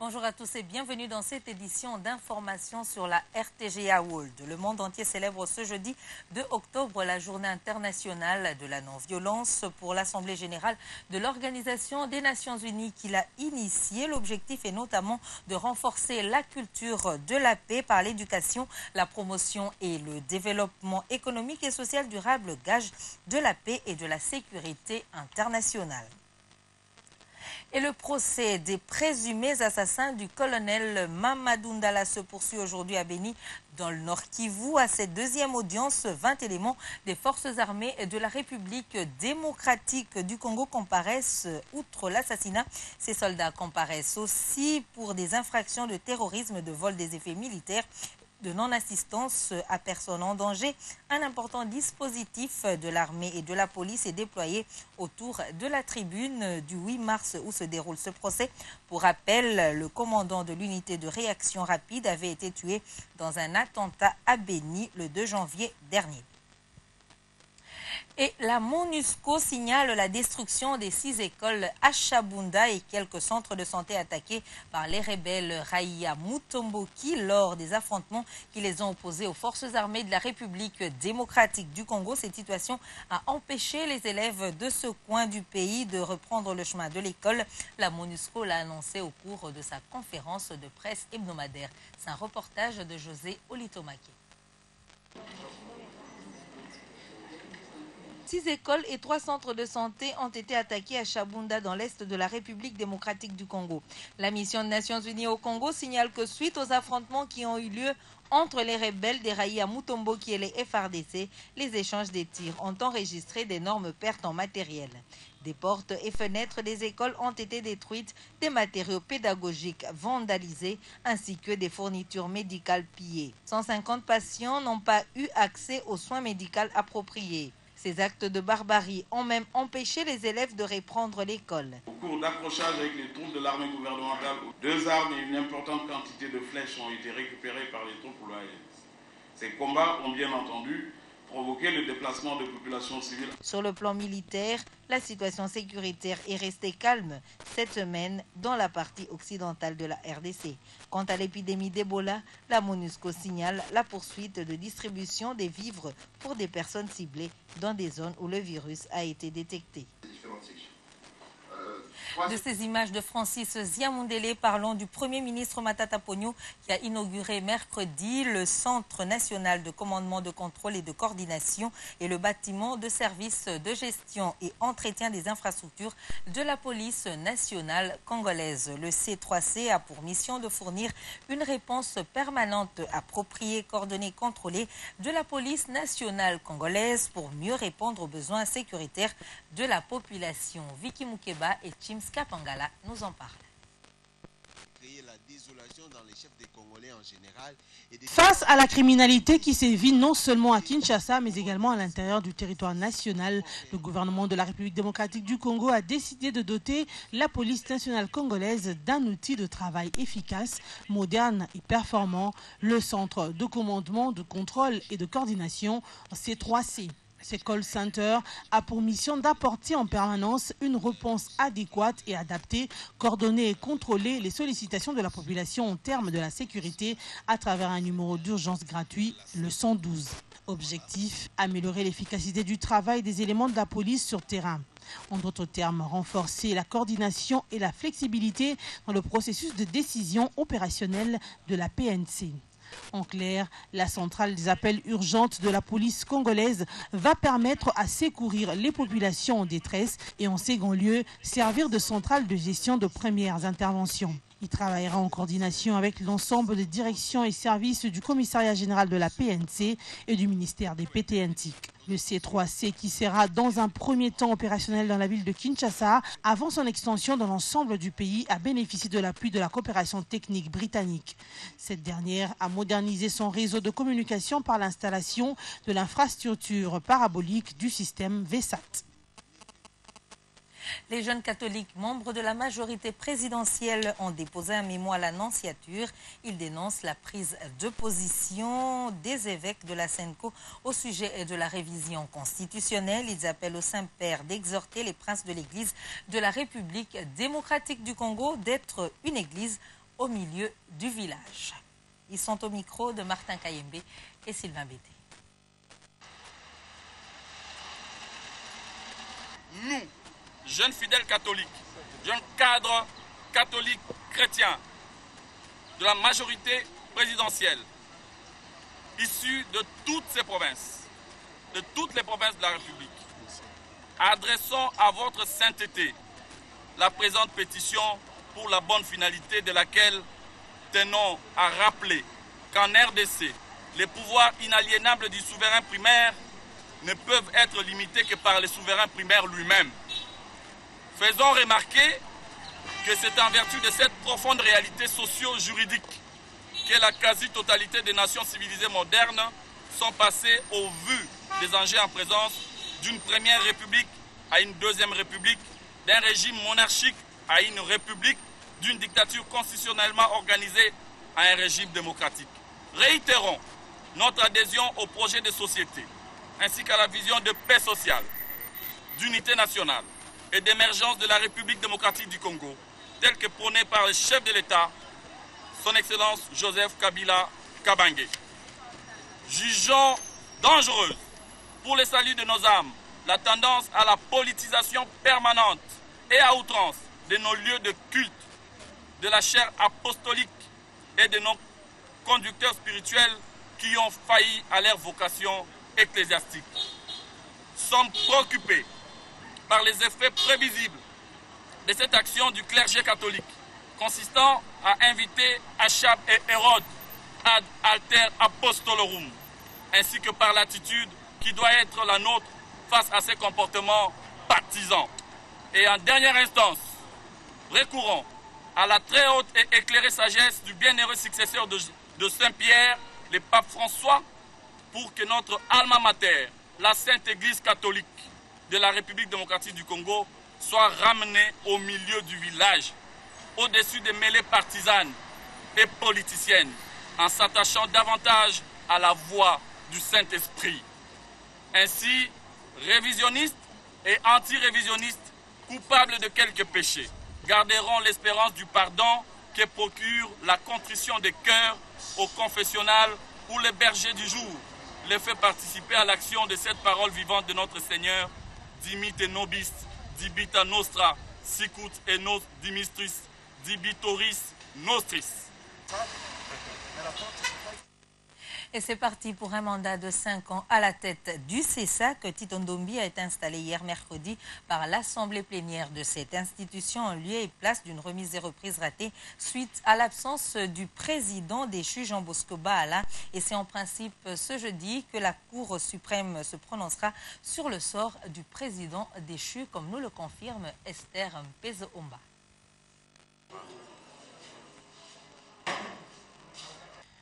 Bonjour à tous et bienvenue dans cette édition d'information sur la RTGA World. Le monde entier célèbre ce jeudi 2 octobre la journée internationale de la non-violence pour l'Assemblée générale de l'Organisation des Nations Unies qui l'a initiée. L'objectif est notamment de renforcer la culture de la paix par l'éducation, la promotion et le développement économique et social durable, gage de la paix et de la sécurité internationale. Et le procès des présumés assassins du colonel Mamadou Ndala se poursuit aujourd'hui à Béni, dans le Nord Kivu. À cette deuxième audience, 20 éléments des forces armées de la République démocratique du Congo comparaissent. Outre l'assassinat, ces soldats comparaissent aussi pour des infractions de terrorisme, de vol des effets militaires, de non-assistance à personne en danger. Un important dispositif de l'armée et de la police est déployé autour de la tribune du 8 mars où se déroule ce procès. Pour rappel, le commandant de l'unité de réaction rapide avait été tué dans un attentat à Béni le 2 janvier dernier. Et la MONUSCO signale la destruction des 6 écoles à Chabunda et quelques centres de santé attaqués par les rebelles Raïa Mutomboki lors des affrontements qui les ont opposés aux forces armées de la République démocratique du Congo. Cette situation a empêché les élèves de ce coin du pays de reprendre le chemin de l'école. La MONUSCO l'a annoncé au cours de sa conférence de presse hebdomadaire. C'est un reportage de José Olitomake. 6 écoles et 3 centres de santé ont été attaqués à Chabunda dans l'est de la République démocratique du Congo. La mission des Nations Unies au Congo signale que suite aux affrontements qui ont eu lieu entre les rebelles des Raïa Mutomboki et les FARDC, les échanges des tirs ont enregistré d'énormes pertes en matériel. Des portes et fenêtres des écoles ont été détruites, des matériaux pédagogiques vandalisés ainsi que des fournitures médicales pillées. 150 patients n'ont pas eu accès aux soins médicaux appropriés. Ces actes de barbarie ont même empêché les élèves de reprendre l'école. Au cours d'accrochage avec les troupes de l'armée gouvernementale, 2 armes et une importante quantité de flèches ont été récupérées par les troupes loyalistes. Ces combats ont bien entendu provoqué le déplacement de populations civiles. Sur le plan militaire, la situation sécuritaire est restée calme cette semaine dans la partie occidentale de la RDC. Quant à l'épidémie d'Ebola, la MONUSCO signale la poursuite de distribution des vivres pour des personnes ciblées dans des zones où le virus a été détecté. De ces images de Francis Ziamundele, parlons du Premier ministre Matata Ponyo qui a inauguré mercredi le Centre national de commandement, de contrôle et de coordination et le bâtiment de service de gestion et entretien des infrastructures de la police nationale congolaise. Le C3C a pour mission de fournir une réponse permanente, appropriée, coordonnée, contrôlée de la police nationale congolaise pour mieux répondre aux besoins sécuritaires de la population. Vicky Moukeba et Chimska Pangala nous en parlent. Face à la criminalité qui sévit non seulement à Kinshasa, mais également à l'intérieur du territoire national, le gouvernement de la République démocratique du Congo a décidé de doter la police nationale congolaise d'un outil de travail efficace, moderne et performant, le Centre de commandement, de contrôle et de coordination C3C. Ce call center a pour mission d'apporter en permanence une réponse adéquate et adaptée, coordonner et contrôler les sollicitations de la population en termes de la sécurité à travers un numéro d'urgence gratuit, le 112. Objectif, améliorer l'efficacité du travail des éléments de la police sur terrain. En d'autres termes, renforcer la coordination et la flexibilité dans le processus de décision opérationnelle de la PNC. En clair, la centrale des appels urgentes de la police congolaise va permettre à secourir les populations en détresse et en second lieu, servir de centrale de gestion de premières interventions. Il travaillera en coordination avec l'ensemble des directions et services du commissariat général de la PNC et du ministère des PTNTIC. Le C3C qui sera dans un premier temps opérationnel dans la ville de Kinshasa avant son extension dans l'ensemble du pays a bénéficié de l'appui de la coopération technique britannique. Cette dernière a modernisé son réseau de communication par l'installation de l'infrastructure parabolique du système VSAT. Les jeunes catholiques membres de la majorité présidentielle ont déposé un mémo à l'Annonciature. Ils dénoncent la prise de position des évêques de la SENCO au sujet de la révision constitutionnelle. Ils appellent au Saint-Père d'exhorter les princes de l'Église de la République démocratique du Congo d'être une Église au milieu du village. Ils sont au micro de Martin Kayembe et Sylvain Bété. Nous, jeunes fidèles catholiques, jeunes cadres catholiques chrétiens de la majorité présidentielle, issus de toutes ces provinces, de toutes les provinces de la République, adressons à votre sainteté la présente pétition pour la bonne finalité de laquelle tenons à rappeler qu'en RDC, les pouvoirs inaliénables du souverain primaire ne peuvent être limités que par le souverain primaire lui-même. Faisons remarquer que c'est en vertu de cette profonde réalité socio-juridique que la quasi-totalité des nations civilisées modernes sont passées au vu des enjeux en présence d'une première république à une deuxième république, d'un régime monarchique à une république, d'une dictature constitutionnellement organisée à un régime démocratique. Réitérons notre adhésion au projet de société, ainsi qu'à la vision de paix sociale, d'unité nationale et d'émergence de la République démocratique du Congo, telle que prônée par le chef de l'État, son Excellence Joseph Kabila Kabange. Jugeons dangereuse pour le salut de nos âmes la tendance à la politisation permanente et à outrance de nos lieux de culte, de la chaire apostolique et de nos conducteurs spirituels qui ont failli à leur vocation ecclésiastique. Sommes préoccupés par les effets prévisibles de cette action du clergé catholique, consistant à inviter Achab et Hérode ad alter apostolorum, ainsi que par l'attitude qui doit être la nôtre face à ces comportements partisans. Et en dernière instance, recourons à la très haute et éclairée sagesse du bienheureux successeur de Saint-Pierre, le pape François, pour que notre alma mater, la Sainte Église catholique de la République démocratique du Congo, soit ramenée au milieu du village, au-dessus des mêlées partisanes et politiciennes, en s'attachant davantage à la voix du Saint-Esprit. Ainsi, révisionnistes et anti-révisionnistes, coupables de quelques péchés, garderont l'espérance du pardon que procure la contrition des cœurs au confessionnal où le berger du jour les fait participer à l'action de cette parole vivante de notre Seigneur, dimite nobis, dibita nostra, sicut et nos dimistris, dibitoris nostris. Et c'est parti pour un mandat de 5 ans à la tête du CESAC. Tito Ndombi a été installé hier mercredi par l'Assemblée plénière de cette institution en lieu et place d'une remise et reprise ratée suite à l'absence du président déchu Jean Bosco Baala. Et c'est en principe ce jeudi que la Cour suprême se prononcera sur le sort du président déchu, comme nous le confirme Esther Mpezo-Omba.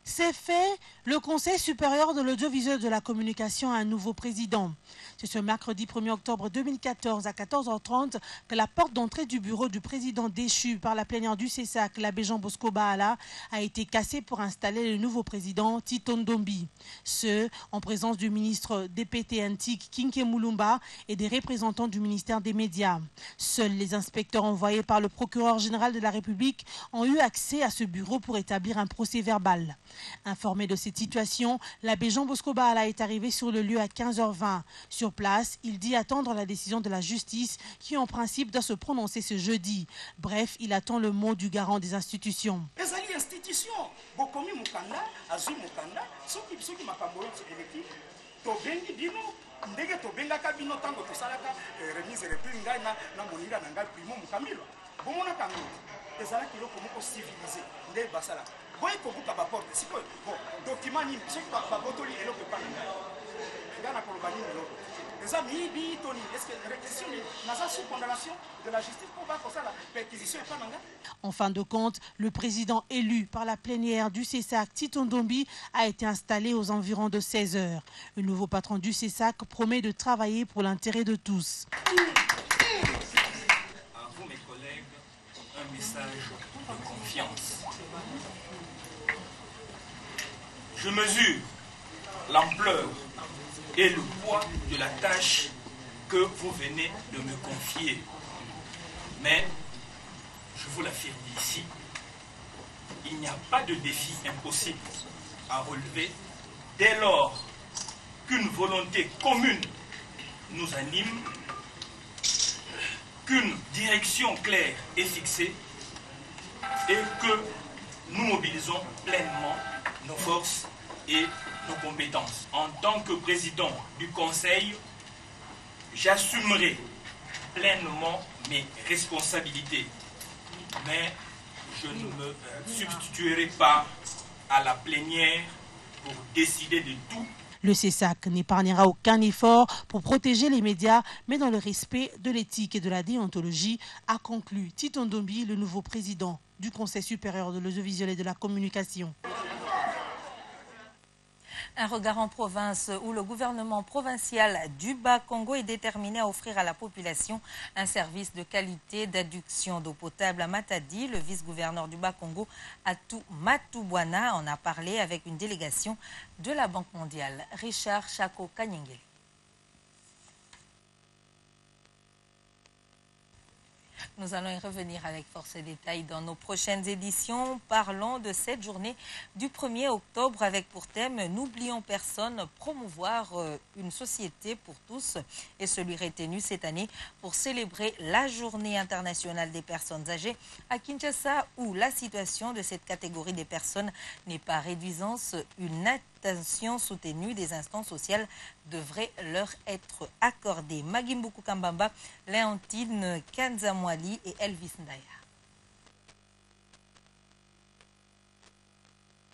C'est fait, le Conseil supérieur de l'audiovisuel de la communication a un nouveau président. C'est ce mercredi 1er octobre 2014 à 14h30 que la porte d'entrée du bureau du président déchu par la plénière du CESAC, l'abbé Jean Bosco Baala, a été cassée pour installer le nouveau président Tito Ndombi. Ce, en présence du ministre DPT antique Kinke Mulumba et des représentants du ministère des Médias. Seuls les inspecteurs envoyés par le procureur général de la République ont eu accès à ce bureau pour établir un procès verbal. Informé de cette situation, l'abbé Jean Bosco Baala est arrivé sur le lieu à 15h20. Sur place, il dit attendre la décision de la justice qui, en principe, doit se prononcer ce jeudi. Bref, il attend le mot du garant des institutions. En fin de compte, le président élu par la plénière du CESAC, Tito Ndombi, a été installé aux environs de 16h. Le nouveau patron du CESAC promet de travailler pour l'intérêt de tous. À vous, mes collègues, un message de confiance. Je mesure l'ampleur et le poids de la tâche que vous venez de me confier. Mais, je vous l'affirme ici, il n'y a pas de défi impossible à relever dès lors qu'une volonté commune nous anime, qu'une direction claire est fixée et que nous mobilisons pleinement nos forces et nos compétences. En tant que président du Conseil, j'assumerai pleinement mes responsabilités, mais je ne me substituerai pas à la plénière pour décider de tout. Le CESAC n'épargnera aucun effort pour protéger les médias, mais dans le respect de l'éthique et de la déontologie, a conclu Tito Ndombi, le nouveau président du Conseil supérieur de l'audiovisuel et de la communication. Un regard en province où le gouvernement provincial du Bas-Congo est déterminé à offrir à la population un service de qualité d'adduction d'eau potable à Matadi. Le vice-gouverneur du Bas-Congo, Atou Matoubouana, en a parlé avec une délégation de la Banque mondiale. Richard Chako Kanyengele. Nous allons y revenir avec force et détails dans nos prochaines éditions. Parlons de cette journée du 1er octobre avec pour thème « N'oublions personne, promouvoir une société pour tous » et celui retenu cette année pour célébrer la journée internationale des personnes âgées à Kinshasa où la situation de cette catégorie des personnes n'est pas réduisante. Une attention soutenue des instances sociales devrait leur être accordée. Magimbuku Kambamba, Léontine Kanzamwali et Elvis Ndaya.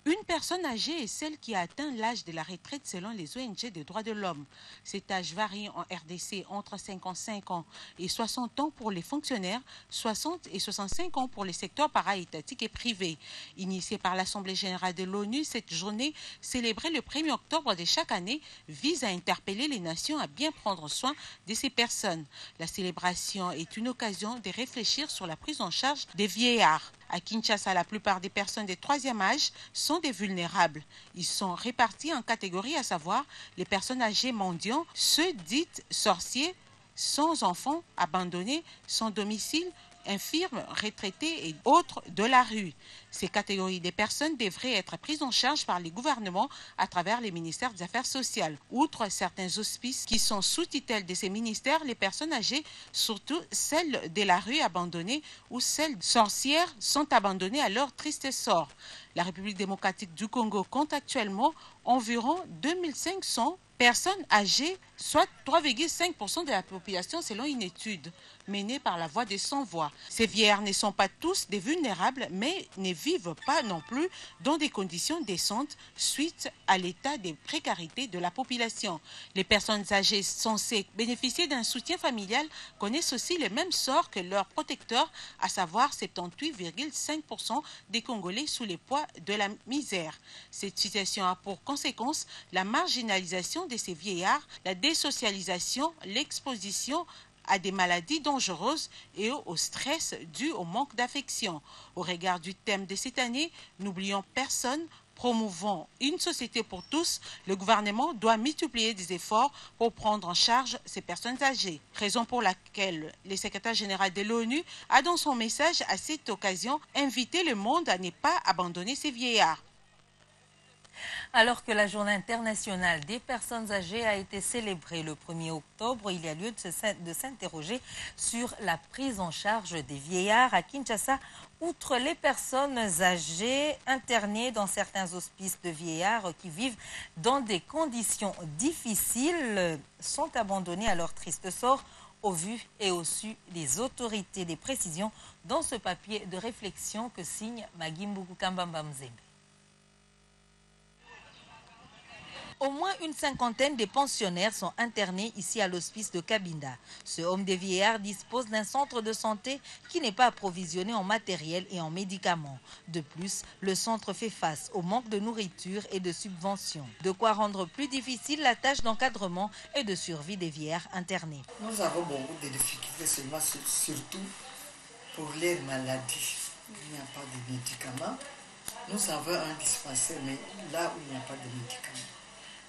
Une personne âgée est celle qui a atteint l'âge de la retraite selon les ONG des droits de l'homme. Cet âge varie en RDC entre 55 ans et 60 ans pour les fonctionnaires, 60 et 65 ans pour les secteurs para-étatiques et privés. Initiée par l'Assemblée générale de l'ONU, cette journée, célébrée le 1er octobre de chaque année, vise à interpeller les nations à bien prendre soin de ces personnes. La célébration est une occasion de réfléchir sur la prise en charge des vieillards. À Kinshasa, la plupart des personnes de troisième âge sont des vulnérables. Ils sont répartis en catégories, à savoir les personnes âgées mendiants, ceux dites sorciers, sans enfants, abandonnés, sans domicile, infirmes, retraités et autres de la rue. Ces catégories de personnes devraient être prises en charge par les gouvernements à travers les ministères des Affaires sociales. Outre certains hospices qui sont sous tutelle de ces ministères, les personnes âgées, surtout celles de la rue abandonnées ou celles sorcières, sont abandonnées à leur triste sort. La République démocratique du Congo compte actuellement environ 2500 personnes âgées, soit 3,5% de la population selon une étude menée par la voix des sans-voix. Ces vieillards ne sont pas tous des vulnérables, mais ne vivent pas non plus dans des conditions décentes suite à l'état de précarité de la population. Les personnes âgées censées bénéficier d'un soutien familial connaissent aussi le même sort que leurs protecteurs, à savoir 78,5% des Congolais sous les poids de la misère. Cette situation a pour conséquence la marginalisation de ces vieillards, la désocialisation, l'exposition à des maladies dangereuses et au stress dû au manque d'affection. Au regard du thème de cette année, n'oublions personne, promouvant une société pour tous, le gouvernement doit multiplier des efforts pour prendre en charge ces personnes âgées. Raison pour laquelle le secrétaire général de l'ONU a dans son message à cette occasion invité le monde à ne pas abandonner ces vieillards. Alors que la journée internationale des personnes âgées a été célébrée le 1er octobre, il y a lieu de s'interroger sur la prise en charge des vieillards à Kinshasa. Outre les personnes âgées internées dans certains hospices de vieillards qui vivent dans des conditions difficiles, sont abandonnés à leur triste sort au vu et au su des autorités. Des précisions dans ce papier de réflexion que signe Magimbuku Kambamba Mzembe. Au moins une cinquantaine de pensionnaires sont internés ici à l'hospice de Kabinda. Ce home des vieillards dispose d'un centre de santé qui n'est pas approvisionné en matériel et en médicaments. De plus, le centre fait face au manque de nourriture et de subventions. De quoi rendre plus difficile la tâche d'encadrement et de survie des vieillards internés. Nous avons beaucoup de difficultés seulement, surtout pour les maladies. Il n'y a pas de médicaments. Nous avons un dispensaire, mais là où il n'y a pas de médicaments.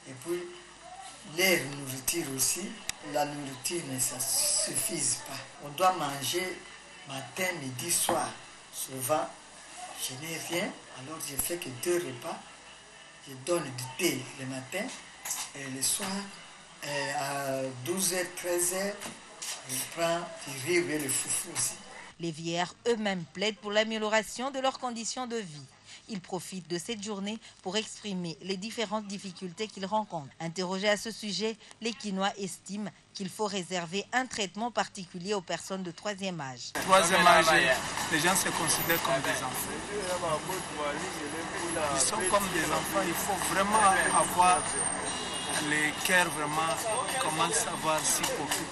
Et puis, les nourriture aussi, la nourriture ne suffit pas. On doit manger matin, midi, soir. Souvent, Je n'ai rien, alors je fais que 2 repas. Je donne du thé le matin et le soir, à 12h, 13h, je prends du riz et le foufou aussi. Les vieillards eux-mêmes plaident pour l'amélioration de leurs conditions de vie. Ils profitent de cette journée pour exprimer les différentes difficultés qu'ils rencontrent. Interrogés à ce sujet, les Quinois estiment qu'il faut réserver un traitement particulier aux personnes de 3e âge. 3e âge, les gens se considèrent comme des enfants. Ils sont comme des enfants, il faut vraiment avoir les cœurs vraiment, comment savoir s'y occuper.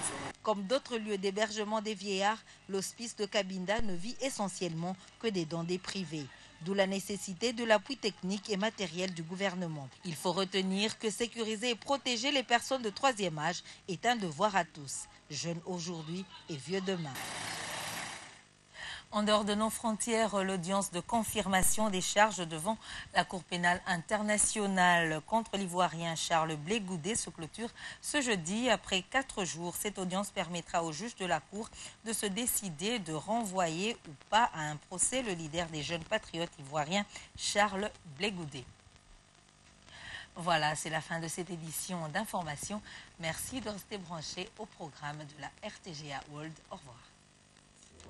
Comme d'autres lieux d'hébergement des vieillards, l'hospice de Cabinda ne vit essentiellement que des dons des privés. D'où la nécessité de l'appui technique et matériel du gouvernement. Il faut retenir que sécuriser et protéger les personnes de 3e âge est un devoir à tous, jeunes aujourd'hui et vieux demain. En dehors de nos frontières, l'audience de confirmation des charges devant la Cour pénale internationale contre l'Ivoirien Charles Blé Goudé se clôture ce jeudi. Après 4 jours, cette audience permettra aux juges de la Cour de se décider de renvoyer ou pas à un procès le leader des jeunes patriotes ivoiriens Charles Blé Goudé. Voilà, c'est la fin de cette édition d'information. Merci de rester branchés au programme de la RTGA World. Au revoir.